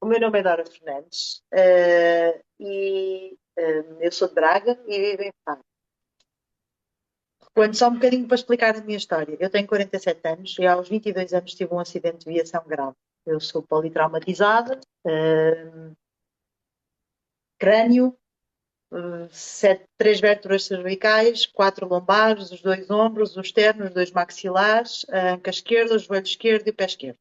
O meu nome é Dora Fernandes, eu sou de Braga e vivo em Faro. Quando só um bocadinho para explicar a minha história. Eu tenho 47 anos e aos 22 anos tive um acidente de viação grave. Eu sou politraumatizada, crânio, três vértebras cervicais, quatro lombares, os dois ombros, os externos, os dois maxilares, a anca esquerda, o joelho esquerdo e o pé esquerdo.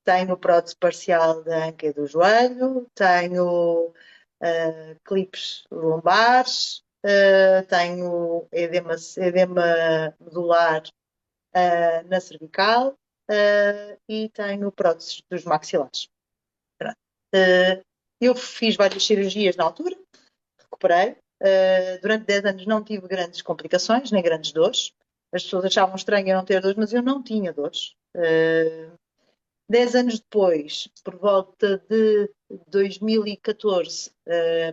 Tenho prótese parcial da anca e do joelho, tenho clipes lombares, tenho edema medular na cervical e tenho próteses dos maxilares. Uh, eu fiz várias cirurgias na altura, recuperei. Durante 10 anos não tive grandes complicações, nem grandes dores. As pessoas achavam estranho eu não ter dores, mas eu não tinha dores. 10 anos depois, por volta de 2014,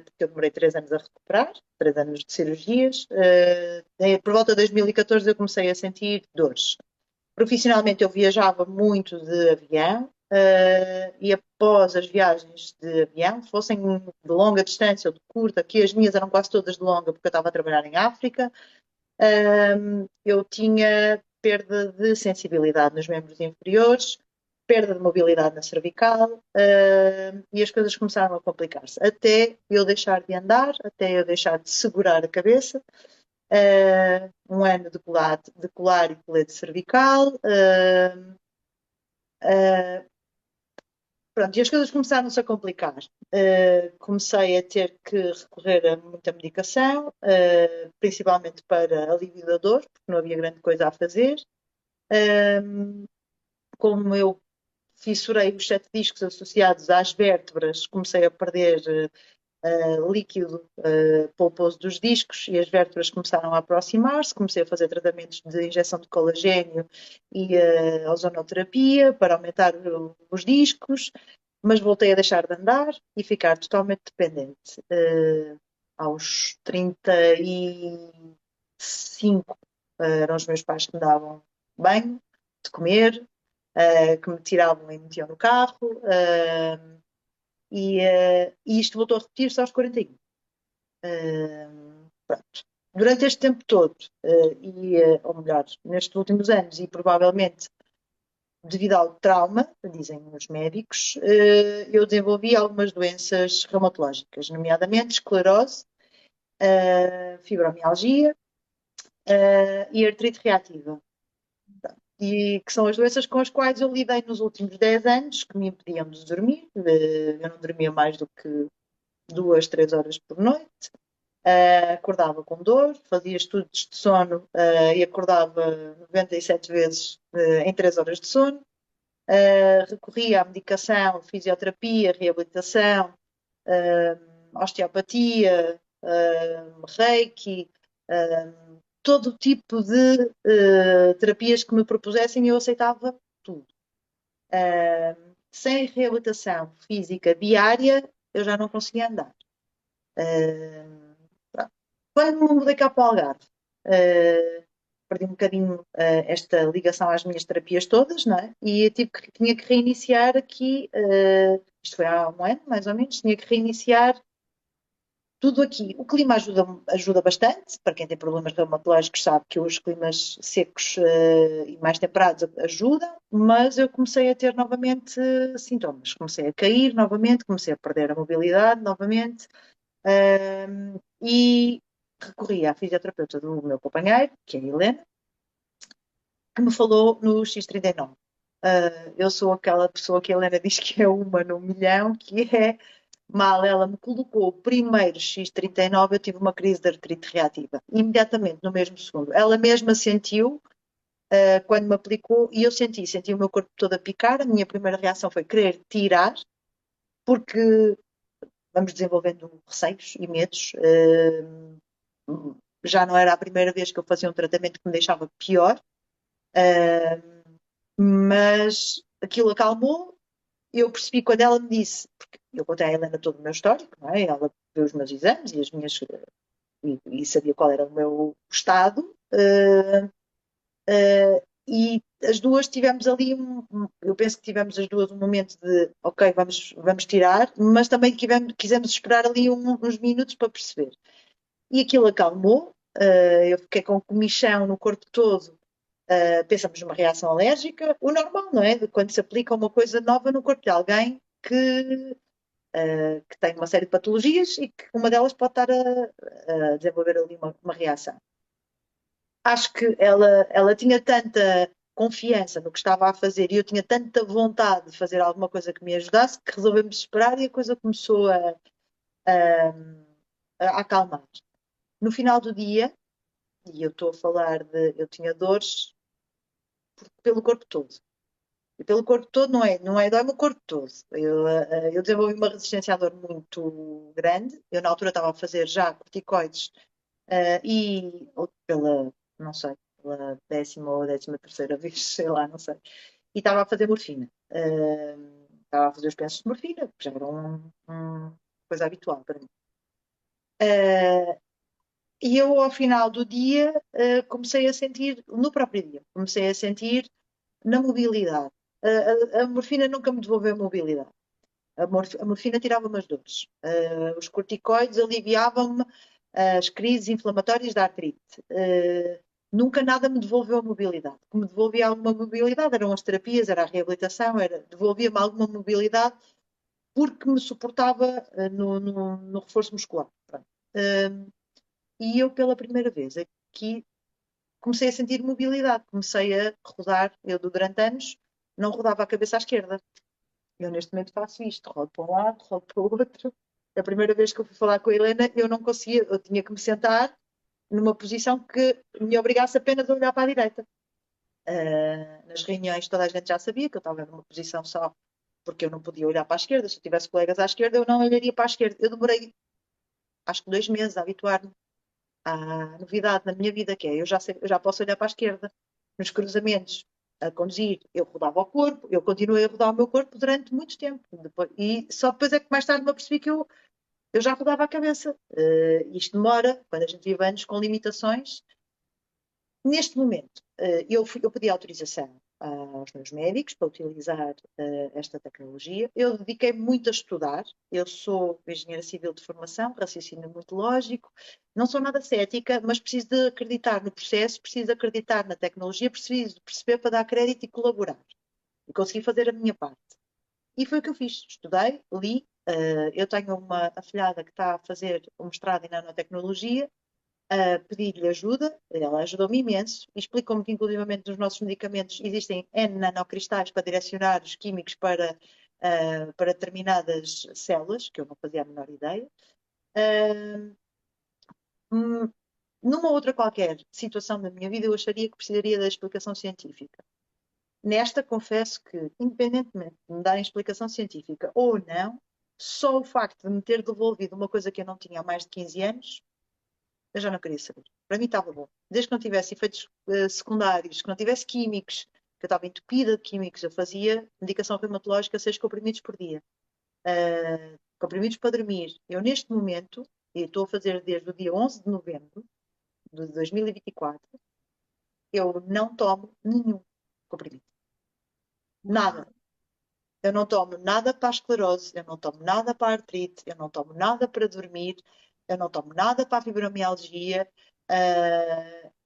porque eu demorei 3 anos a recuperar, 3 anos de cirurgias, por volta de 2014 eu comecei a sentir dores. Profissionalmente eu viajava muito de avião e após as viagens de avião, fossem de longa distância ou de curta, que as minhas eram quase todas de longa porque eu estava a trabalhar em África, eu tinha perda de sensibilidade nos membros inferiores, perda de mobilidade na cervical, e as coisas começaram a complicar-se. Até eu deixar de andar, até eu deixar de segurar a cabeça, um ano de colar e colete cervical. Pronto, e as coisas começaram-se a complicar. Comecei a ter que recorrer a muita medicação, principalmente para alívio da dor, porque não havia grande coisa a fazer. Como eu fissurei os 7 discos associados às vértebras, comecei a perder líquido para o pouso dos discos e as vértebras começaram a aproximar-se. Comecei a fazer tratamentos de injeção de colagênio e ozonoterapia para aumentar os discos, mas voltei a deixar de andar e ficar totalmente dependente. Aos 35 eram os meus pais que me davam banho, de comer, que me tiravam e metiam no carro, e isto voltou a repetir-se aos 41. Pronto. Durante este tempo todo, ou melhor, nestes últimos anos, e provavelmente devido ao trauma, dizem os médicos, eu desenvolvi algumas doenças reumatológicas, nomeadamente esclerose, fibromialgia e artrite reativa. E que são as doenças com as quais eu lidei nos últimos 10 anos, que me impediam de dormir. Eu não dormia mais do que 2, 3 horas por noite. Acordava com dor, fazia estudos de sono e acordava 97 vezes em 3 horas de sono. Recorria à medicação, fisioterapia, reabilitação, osteopatia, reiki, todo tipo de terapias que me propusessem, eu aceitava tudo. Sem reabilitação física diária, eu já não conseguia andar. Quando me mudei cá para o Algarve, perdi um bocadinho esta ligação às minhas terapias todas, não é? E eu tinha que reiniciar aqui, isto foi há um ano, mais ou menos, tinha que reiniciar tudo aqui. O clima ajuda bastante, para quem tem problemas reumatológicos sabe que os climas secos e mais temperados ajudam, mas eu comecei a ter novamente sintomas. Comecei a cair novamente, comecei a perder a mobilidade novamente, e recorri à fisioterapeuta do meu companheiro, que é a Helena, que me falou no X39. Eu sou aquela pessoa que a Helena diz que é uma no milhão, que é mal ela me colocou o primeiro X39, eu tive uma crise de artrite reativa. Imediatamente, no mesmo segundo. Ela mesma sentiu, quando me aplicou, e eu senti o meu corpo todo a picar. A minha primeira reação foi querer tirar, porque vamos desenvolvendo receios e medos. Já não era a primeira vez que eu fazia um tratamento que me deixava pior, mas aquilo acalmou. Eu percebi quando ela me disse, porque eu contei à Helena todo o meu histórico, não é? Ela viu os meus exames e as minhas e sabia qual era o meu estado. E as duas tivemos ali, eu penso que tivemos as duas um momento de, ok, vamos tirar, mas também quisemos esperar ali uns minutos para perceber. E aquilo acalmou, eu fiquei com comichão no corpo todo, pensamos numa reação alérgica, o normal, não é? De quando se aplica uma coisa nova no corpo de alguém que tem uma série de patologias e que uma delas pode estar a desenvolver ali uma reação. Acho que ela tinha tanta confiança no que estava a fazer e eu tinha tanta vontade de fazer alguma coisa que me ajudasse que resolvemos esperar e a coisa começou a acalmar. No final do dia, e eu estou a falar de, eu tinha dores pelo corpo todo. E pelo corpo todo não é dói-me o corpo todo. Eu desenvolvi uma resistência à dor muito grande. Eu na altura estava a fazer já corticoides ou pela, não sei, pela 10ª ou 13ª vez, sei lá, não sei. E estava a fazer morfina. Estava a fazer os pensos de morfina, que já era uma coisa habitual para mim. E eu, ao final do dia, comecei a sentir, no próprio dia, comecei a sentir na mobilidade. A morfina nunca me devolveu mobilidade. A morfina tirava-me as dores. Os corticoides aliviavam-me as crises inflamatórias da artrite. Nunca nada me devolveu a mobilidade. O que me devolvia alguma mobilidade eram as terapias, era a reabilitação, devolvia-me alguma mobilidade porque me suportava no reforço muscular. E eu, pela primeira vez, aqui comecei a sentir mobilidade, comecei a rodar. Eu, durante anos, não rodava a cabeça à esquerda. Eu, neste momento, faço isto: rodo para um lado, rodo para o outro. A primeira vez que eu fui falar com a Helena, eu não conseguia, eu tinha que me sentar numa posição que me obrigasse apenas a olhar para a direita. Nas reuniões, toda a gente já sabia que eu estava numa posição só, porque eu não podia olhar para a esquerda. Se eu tivesse colegas à esquerda, eu não olharia para a esquerda. Eu demorei, acho que 2 meses a habituar-me à novidade na minha vida, que é eu já, sei, eu já posso olhar para a esquerda. Nos cruzamentos, a conduzir, eu rodava o corpo, eu continuei a rodar o meu corpo durante muito tempo. E só depois é que mais tarde me apercebi que eu já rodava a cabeça. Isto demora, quando a gente vive anos com limitações. Neste momento, eu pedi autorização aos meus médicos para utilizar esta tecnologia. Eu dediquei muito a estudar. Eu sou engenheira civil de formação, raciocínio muito lógico. Não sou nada cética, mas preciso de acreditar no processo, preciso de acreditar na tecnologia, preciso de perceber para dar crédito e colaborar. E consegui fazer a minha parte. E foi o que eu fiz. Estudei, li. Eu tenho uma afilhada que está a fazer um mestrado em nanotecnologia, pedi-lhe ajuda, ela ajudou-me imenso, explicou-me que, inclusivamente, nos nossos medicamentos existem N nanocristais para direcionar os químicos para determinadas células, que eu não fazia a menor ideia. Uh, Numa outra qualquer situação da minha vida, eu acharia que precisaria da explicação científica. Nesta, confesso que, independentemente de me darem explicação científica ou não, só o facto de me ter devolvido uma coisa que eu não tinha há mais de 15 anos, eu já não queria saber. Para mim estava bom. Desde que não tivesse efeitos secundários, que não tivesse químicos, que eu estava entupida de químicos, eu fazia medicação reumatológica 6 comprimidos por dia. Comprimidos para dormir. Eu, neste momento, e estou a fazer desde o dia 11 de novembro de 2024, eu não tomo nenhum comprimido. Nada. Eu não tomo nada para a esclerose, eu não tomo nada para a artrite, eu não tomo nada para dormir, eu não tomo nada para a fibromialgia,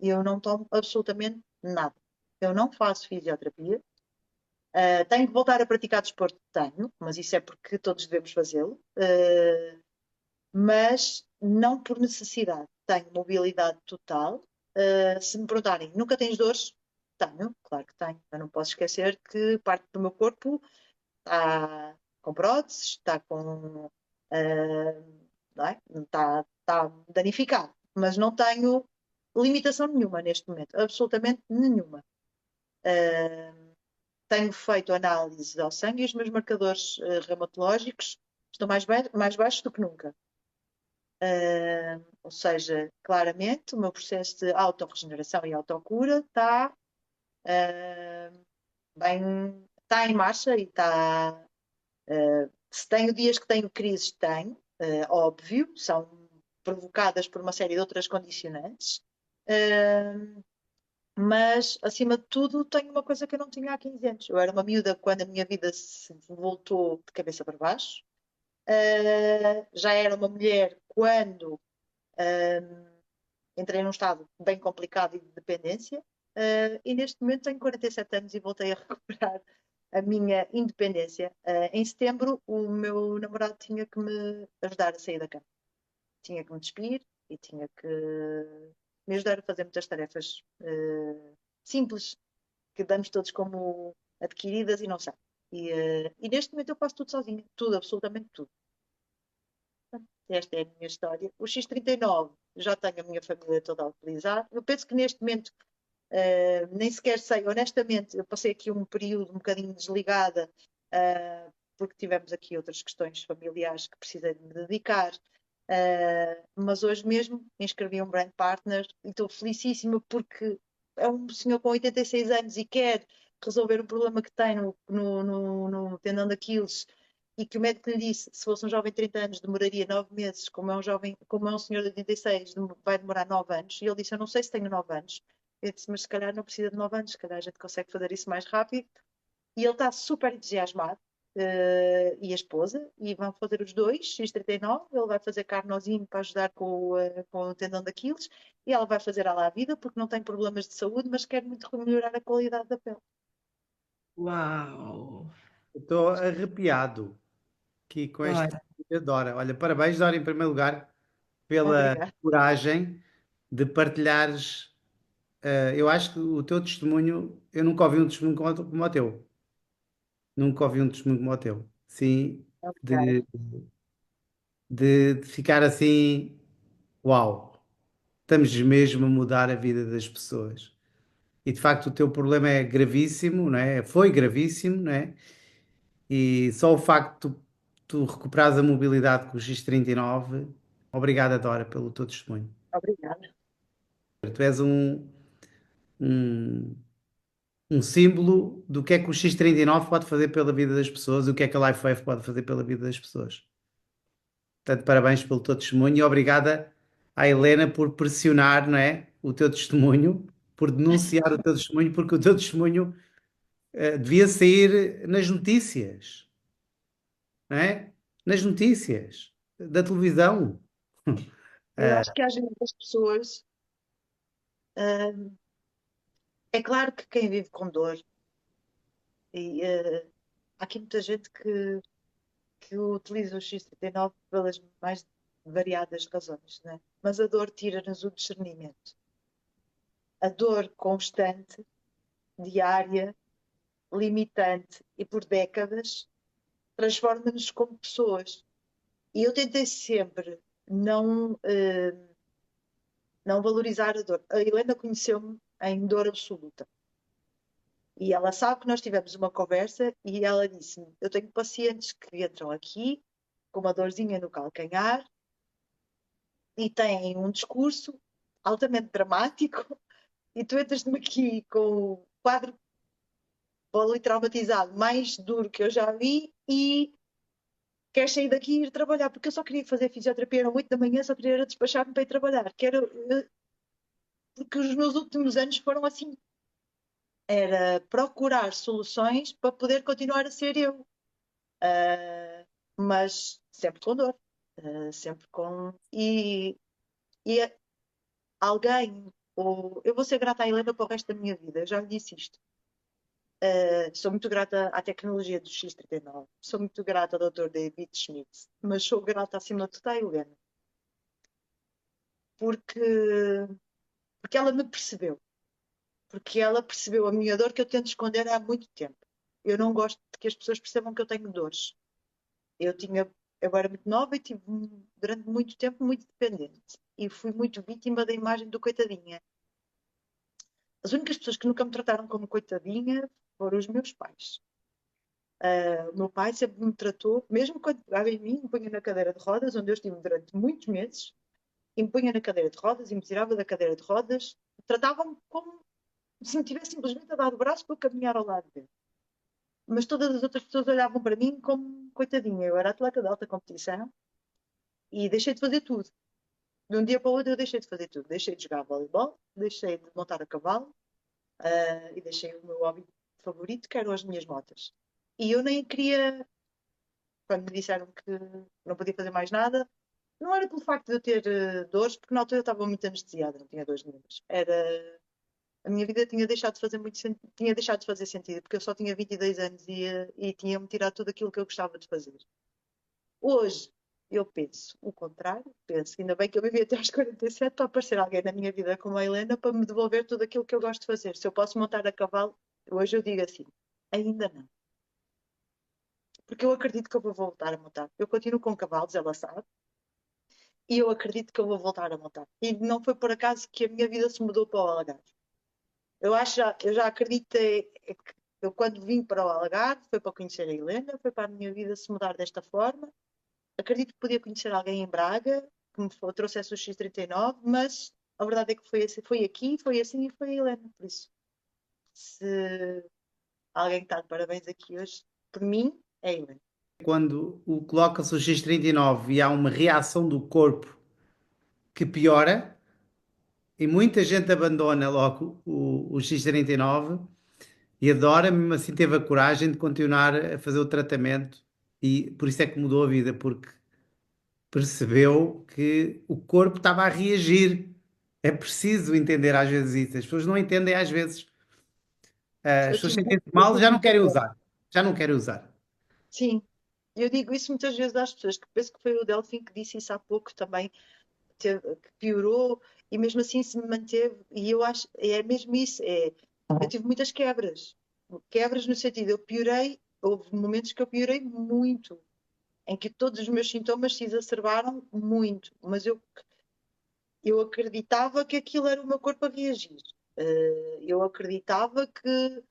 eu não tomo absolutamente nada. Eu não faço fisioterapia, tenho que voltar a praticar desporto, tenho, mas isso é porque todos devemos fazê-lo, mas não por necessidade. Tenho mobilidade total. Se me perguntarem, nunca tens dores? Tenho, claro que tenho. Eu não posso esquecer que parte do meu corpo está com próteses, está com. Não é? Está danificado. Mas não tenho limitação nenhuma neste momento, absolutamente nenhuma. Tenho feito análise ao sangue e os meus marcadores reumatológicos estão mais baixos do que nunca. Ou seja, claramente o meu processo de autorregeneração e autocura está bem, está em marcha e está. Se tenho dias que tenho crises, tenho, óbvio, são provocadas por uma série de outras condicionantes, Mas, acima de tudo, tenho uma coisa que eu não tinha há 15 anos. Eu era uma miúda quando a minha vida se voltou de cabeça para baixo. Já era uma mulher quando entrei num estado bem complicado e de dependência. E neste momento tenho 47 anos e voltei a recuperar a minha independência. Em setembro, o meu namorado tinha que me ajudar a sair da cama. Tinha que me despir e tinha que me ajudar a fazer muitas tarefas simples que damos todos como adquiridas e não são. E neste momento eu faço tudo sozinha, tudo, absolutamente tudo. Esta é a minha história. O X39 já tenho a minha família toda a utilizar. Eu penso que neste momento nem sequer sei, honestamente, eu passei aqui um período um bocadinho desligada, porque tivemos aqui outras questões familiares que precisei de me dedicar. Mas hoje mesmo inscrevi um brand partner e estou felicíssima porque é um senhor com 86 anos e quer resolver um problema que tem no tendão daqueles e que o médico lhe disse, se fosse um jovem de 30 anos demoraria 9 meses, como é um senhor de 86, vai demorar 9 anos. E ele disse, eu não sei se tenho 9 anos. Eu disse, mas se calhar não precisa de 9 anos, se calhar a gente consegue fazer isso mais rápido. E ele está super entusiasmado, e a esposa, e vão fazer os dois, X39, ele vai fazer carnozinho para ajudar com o tendão daqueles, e ela vai fazer à la vida, porque não tem problemas de saúde, mas quer muito melhorar a qualidade da pele. Uau! Estou arrepiado aqui com esta Olha, Dora. Olha, parabéns, Dora, em primeiro lugar, pela Obrigada. coragem de partilhares. Eu acho que o teu testemunho, eu nunca ouvi um testemunho como o teu. Nunca ouvi um testemunho como o teu. Sim, Obrigada. de ficar assim, uau, estamos mesmo a mudar a vida das pessoas. E de facto o teu problema é gravíssimo, não é? Foi gravíssimo, não é? E só o facto de tu recuperares a mobilidade com o X39, obrigado, Dora, pelo teu testemunho. Obrigada. Tu és um, um símbolo do que é que o X39 pode fazer pela vida das pessoas e o que é que a LifeWave pode fazer pela vida das pessoas. Portanto, parabéns pelo teu testemunho e obrigada à Helena por pressionar, não é, o teu testemunho, por denunciar o teu testemunho, porque o teu testemunho devia sair nas notícias, não é? Nas notícias da televisão. Eu acho que às vezes as pessoas. ah, é claro que quem vive com dor, e há aqui muita gente que utiliza o X39 pelas mais variadas razões, né? Mas a dor tira-nos o discernimento. A dor constante, diária, limitante e por décadas transforma-nos como pessoas. E eu tentei sempre não valorizar a dor. A Helena conheceu-me em dor absoluta. E ela sabe que nós tivemos uma conversa e ela disse-me: eu tenho pacientes que entram aqui com uma dorzinha no calcanhar e têm um discurso altamente dramático e tu entras-me aqui com o quadro politraumatizado mais duro que eu já vi e queres sair daqui e ir trabalhar, porque eu só queria fazer fisioterapia, era 8 da manhã, só queria despachar-me para ir trabalhar, porque os meus últimos anos foram assim, era procurar soluções para poder continuar a ser eu, mas sempre com dor, sempre com... E alguém, ou eu vou ser grata à Helena para o resto da minha vida, eu já lhe disse isto. Sou muito grata à tecnologia do X39, sou muito grata ao Dr. David Schmidt, mas sou grata acima de tudo à Helena, porque, porque ela me percebeu, porque ela percebeu a minha dor que eu tento esconder há muito tempo. Eu não gosto de que as pessoas percebam que eu tenho dores. Eu era muito nova e tive durante muito tempo muito dependente e fui muito vítima da imagem do coitadinha. As únicas pessoas que nunca me trataram como coitadinha foram os meus pais. O meu pai sempre me tratou, mesmo quando pegava em mim, me punha na cadeira de rodas, onde eu estive durante muitos meses, e me punha na cadeira de rodas e me tirava da cadeira de rodas, tratavam-me como se me tivesse simplesmente a dar o braço para eu caminhar ao lado dele. Mas todas as outras pessoas olhavam para mim como coitadinha. Eu era atleta de alta competição e deixei de fazer tudo. De um dia para o outro eu deixei de fazer tudo. Deixei de jogar voleibol, deixei de montar a cavalo, e deixei o meu hobby favorito, que eram as minhas motas. E eu nem queria, quando me disseram que não podia fazer mais nada, não era pelo facto de eu ter dores, porque na altura eu estava muito anestesiada, não tinha dores nenhumas. Era a minha vida tinha deixado de fazer tinha deixado de fazer sentido, porque eu só tinha 22 anos e tinha-me tirado tudo aquilo que eu gostava de fazer. Hoje eu penso o contrário, penso que ainda bem que eu vivi até aos 47 para aparecer alguém na minha vida como a Helena para me devolver tudo aquilo que eu gosto de fazer. Se eu posso montar a cavalo, hoje eu digo assim, ainda não. Porque eu acredito que eu vou voltar a montar. Eu continuo com cavalos, ela sabe, e eu acredito que eu vou voltar a montar. E não foi por acaso que a minha vida se mudou para o Algarve. Eu já acreditei que eu quando vim para o Algarve foi para conhecer a Helena, foi para a minha vida se mudar desta forma. Acredito que podia conhecer alguém em Braga que trouxesse o X39, mas a verdade é que foi, assim, foi aqui, foi assim e foi a Helena. Por isso, se alguém está de parabéns aqui hoje, por mim, é a Helena. Quando coloca-se o X39 e há uma reação do corpo que piora, e muita gente abandona logo o X39 e adora, mesmo assim teve a coragem de continuar a fazer o tratamento e por isso é que mudou a vida, porque percebeu que o corpo estava a reagir. É preciso entender às vezes isso. As pessoas não entendem às vezes. As pessoas sentem-se Eu mal, tive já não muita querem fé. usar. Já não querem usar. Sim, eu digo isso muitas vezes às pessoas, que penso que foi o Delfim que disse isso há pouco também, que piorou e mesmo assim se manteve. E eu acho, é mesmo isso. Eu tive muitas quebras. Quebras no sentido, eu piorei, houve momentos que eu piorei muito, em que todos os meus sintomas se exacerbaram muito, mas eu acreditava que aquilo era o meu corpo a reagir. Eu acreditava que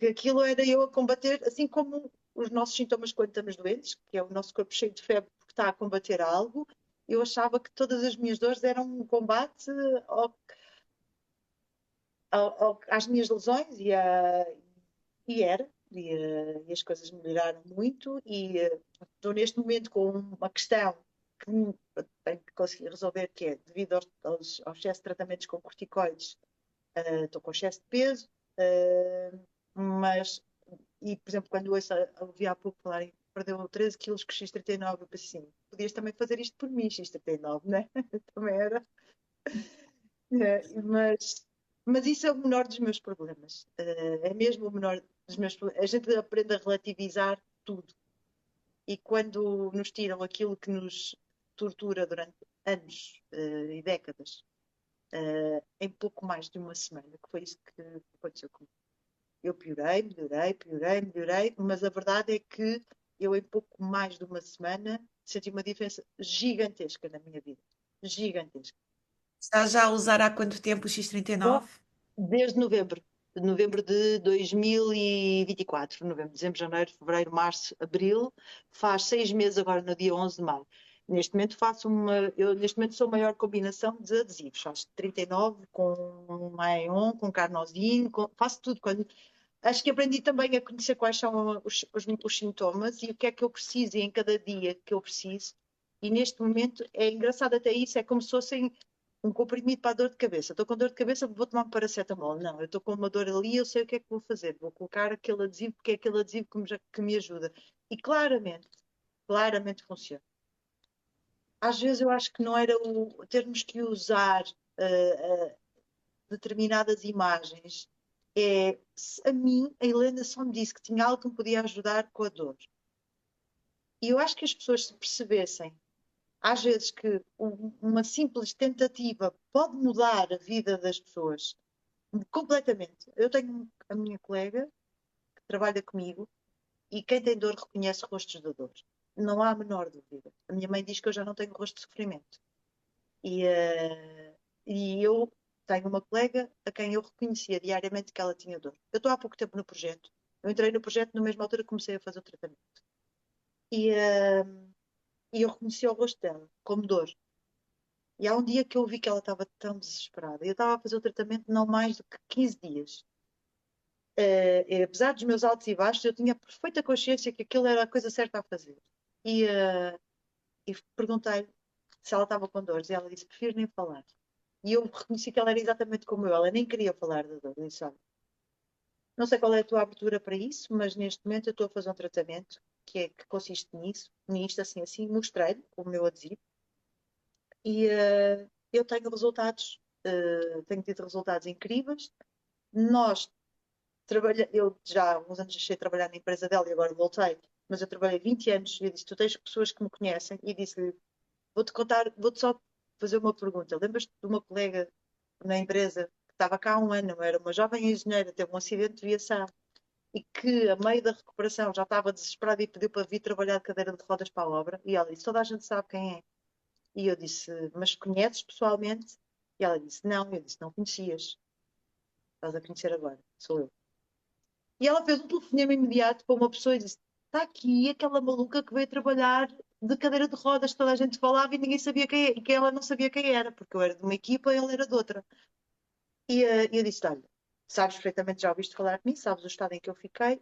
aquilo era eu a combater, assim como os nossos sintomas quando estamos doentes, que é o nosso corpo cheio de febre porque está a combater algo. Eu achava que todas as minhas dores eram um combate às minhas lesões e era. E as coisas melhoraram muito e estou neste momento com uma questão que tenho que conseguir resolver, que é devido ao excesso de tratamentos com corticoides, estou com excesso de peso, mas, e por exemplo, quando ouvi há pouco falarem perdeu 13 quilos com X39, eu pensei assim, podias também fazer isto por mim, X39, né? Também era. Mas isso é o menor dos meus problemas. É mesmo o menor dos meus problemas. A gente aprende a relativizar tudo. E quando nos tiram aquilo que nos tortura durante anos e décadas, em pouco mais de uma semana, que foi isso que aconteceu comigo. Eu piorei, melhorei, piorei, melhorei, mas a verdade é que eu, em pouco mais de uma semana, senti uma diferença gigantesca na minha vida. Gigantesca. Estás já a usar há quanto tempo o X39? Desde novembro. De novembro de 2024. Novembro, dezembro, janeiro, fevereiro, março, abril. Faz 6 meses agora, no dia 11 de maio. Neste momento eu neste momento sou a maior combinação de adesivos. Faço 39 com Maon, com carnosine, faço tudo. Acho que aprendi também a conhecer quais são os sintomas e o que é que eu preciso e em cada dia que eu preciso. E neste momento é engraçado até isso, é como se fossem um comprimido para a dor de cabeça. Estou com dor de cabeça, vou tomar um paracetamol. Não, eu estou com uma dor ali, eu sei o que é que vou fazer. Vou colocar aquele adesivo, porque é aquele adesivo que me ajuda. E claramente funciona. Às vezes eu acho que não era o termos que usar determinadas imagens. A mim, a Helena só me disse que tinha algo que me podia ajudar com a dor. E eu acho que as pessoas se percebessem às vezes que uma simples tentativa pode mudar a vida das pessoas completamente. Eu tenho a minha colega que trabalha comigo e quem tem dor reconhece rostos de dor. Não há a menor dúvida. A minha mãe diz que eu já não tenho rosto de sofrimento. E eu tenho uma colega a quem eu reconhecia diariamente que ela tinha dor. Eu estou há pouco tempo no projeto. Eu entrei no projeto na mesma altura que comecei a fazer o tratamento. E, uh, e eu reconheci o rosto dela como dor. E há um dia que eu vi que ela estava tão desesperada. Eu estava a fazer o tratamento não mais do que 15 dias. Apesar dos meus altos e baixos, eu tinha perfeita consciência que aquilo era a coisa certa a fazer. E perguntei se ela estava com dores e ela disse: prefiro nem falar. E eu reconheci que ela era exatamente como eu. Ela nem queria falar da dor. Eu disse, olha, não sei qual é a tua abertura para isso, mas neste momento eu estou a fazer um tratamento que consiste nisto, assim, assim. Mostrei-lhe o meu adesivo e eu tenho resultados, tenho tido resultados incríveis. Nós eu já há uns anos deixei de trabalhar na empresa dela e agora voltei, mas eu trabalhei 20 anos e eu disse, tu tens pessoas que me conhecem e disse-lhe, vou-te contar, vou-te só fazer uma pergunta. Lembras-te de uma colega na empresa que estava cá há um ano, era uma jovem engenheira, teve um acidente de viação e que a meio da recuperação já estava desesperada e pediu para vir trabalhar de cadeira de rodas para a obra e ela disse, toda a gente sabe quem é. E eu disse, mas conheces pessoalmente? E ela disse, não. Eu disse, não conhecias. Estás a conhecer agora, sou eu. E ela fez um telefonema imediato para uma pessoa e disse: está aqui aquela maluca que veio trabalhar de cadeira de rodas, toda a gente falava e ninguém sabia quem é, e que ela não sabia quem era, porque eu era de uma equipa e ela era de outra. E eu disse: olha, sabes perfeitamente, já ouviste falar de mim, sabes o estado em que eu fiquei,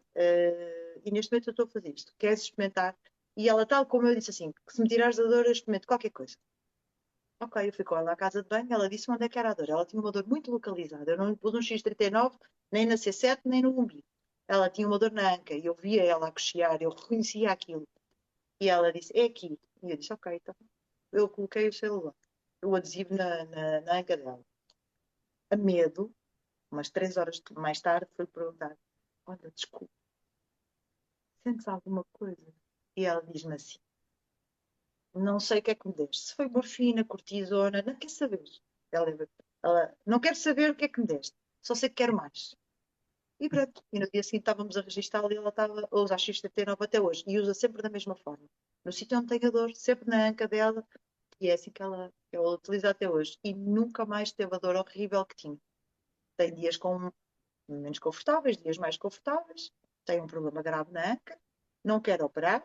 e neste momento eu estou a fazer isto. Queres experimentar? E ela, tal como eu, disse assim: que se me tirares da dor, eu experimento qualquer coisa. Ok, eu fui com ela à casa de banho, ela disse onde é que era a dor. Ela tinha uma dor muito localizada. Eu não lhe pus um X39, nem na C7, nem no umbigo. Ela tinha uma dor na anca e eu via ela a cochear, eu reconhecia aquilo. E ela disse, é aqui. E eu disse, ok, então. Eu coloquei o celular, o adesivo na anca dela. A medo, umas 3 horas mais tarde, fui perguntar, olha, desculpa, sentes alguma coisa? E ela diz-me assim, não sei o que é que me deste. Se foi morfina, cortisona, não quer saber. Ela não quer saber o que é que me deste. Só sei que quero mais. E pronto. E no dia seguinte estávamos a registá-la e ela estava a usar XTT9 até hoje. E usa sempre da mesma forma. No sítio onde tem a dor, sempre na anca dela. E é assim que ela utiliza até hoje. E nunca mais teve a dor horrível que tinha. Tem dias com menos confortáveis, dias mais confortáveis. Tem um problema grave na anca. Não quer operar.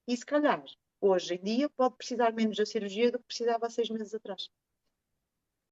E se calhar, hoje em dia, pode precisar menos da cirurgia do que precisava há 6 meses atrás.